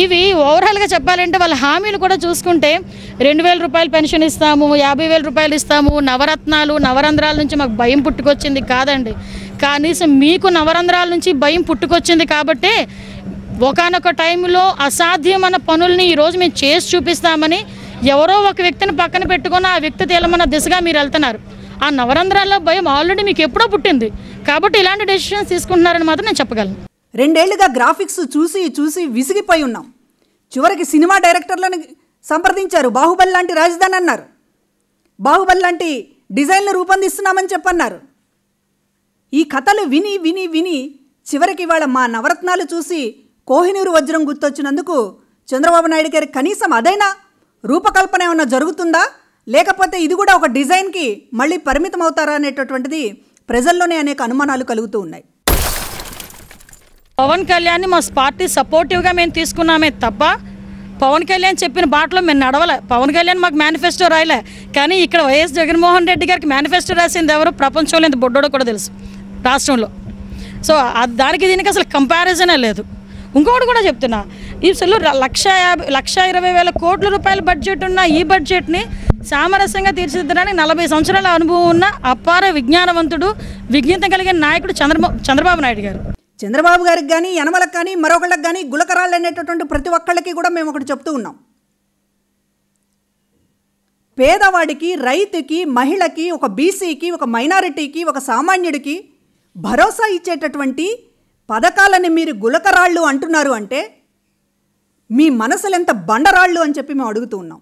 ఇవి ఓవరాల్గా చెప్పాలంటే వాళ్ళ హామీలు కూడా చూసుకుంటే 2,000 రూపాయలు పెన్షన్ ఇస్తాము, 50,000 రూపాయలు ఇస్తాము, నవరత్నాలు, నవరంధ్రాల నుంచి మాకు భయం పుట్టుకొచ్చింది కాదండి. కనీసం మీకు నవరంధ్రాల నుంచి భయం పుట్టుకొచ్చింది కాబట్టి ఒకానొక టైంలో అసాధ్యమైన పనుల్ని ఈరోజు మేము చేసి చూపిస్తామని ఎవరో ఒక వ్యక్తిని పక్కన పెట్టుకొని ఆ వ్యక్తి తేలమన్న దిశగా మీరు వెళ్తున్నారు. ఆ నవరంధ్రాల్లో భయం ఆల్రెడీ మీకు ఎప్పుడో పుట్టింది కాబట్టి ఇలాంటి డెసిషన్స్ తీసుకుంటున్నారని మాత్రం నేను చెప్పగలను. 2 ఏళ్లుగా గ్రాఫిక్స్ చూసి చూసి విసిగిపోయి ఉన్నాం. చివరికి సినిమా డైరెక్టర్లను సంప్రదించారు. బాహుబలి లాంటి రాజధాని అన్నారు, బాహుబలి లాంటి డిజైన్లు రూపొందిస్తున్నామని చెప్పన్నారు. ఈ కథలు విని విని విని చివరికి ఇవాళ మా నవరత్నాలు చూసి కోహినూరు వజ్రం గుర్తొచ్చినందుకు చంద్రబాబు నాయుడు గారి కనీసం అదైనా రూపకల్పన ఏమన్నా జరుగుతుందా, లేకపోతే ఇది కూడా ఒక డిజైన్కి మళ్ళీ పరిమితం అవుతారా అనేటటువంటిది ప్రజల్లోనే అనేక అనుమానాలు కలుగుతూ ఉన్నాయి. పవన్ కళ్యాణ్ని మా పార్టీ సపోర్టివ్గా మేము తీసుకున్నామే తప్ప పవన్ కళ్యాణ్ చెప్పిన బాటలో మేము నడవలే. పవన్ కళ్యాణ్ మాకు మేనిఫెస్టో రాయలే, కానీ ఇక్కడ వైఎస్ జగన్మోహన్ రెడ్డి గారికి మేనిఫెస్టో రాసింది ఎవరు? ప్రపంచంలో ఇంత బొడ్డోడో కూడా తెలుసు రాష్ట్రంలో. సో దానికి దీనికి అసలు కంపారిజనే లేదు. ఇంకొకటి కూడా చెప్తున్నా, ఈ అసలు 1,20,000 కోట్ల రూపాయల బడ్జెట్ ఉన్న ఈ బడ్జెట్ని సామరస్యంగా తీర్చిదిద్దడానికి 40 సంవత్సరాల అనుభవం ఉన్న అపార విజ్ఞానవంతుడు, విజ్ఞత కలిగిన నాయకుడు చంద్రబాబు నాయుడు గారు. చంద్రబాబు గారికి కానీ, యనమలకు కానీ, మరొకళ్ళకి కానీ గులకరాళ్ళు అనేటటువంటి ప్రతి ఒక్కళ్ళకి కూడా మేము ఒకటి చెప్తూ ఉన్నాం. పేదవాడికి, రైతుకి, మహిళకి, ఒక బీసీకి, ఒక మైనారిటీకి, ఒక సామాన్యుడికి భరోసా ఇచ్చేటటువంటి పథకాలని మీరు గులకరాళ్ళు అంటున్నారు అంటే మీ మనసులు ఎంత బండరాళ్ళు అని చెప్పి మేము అడుగుతూ ఉన్నాం.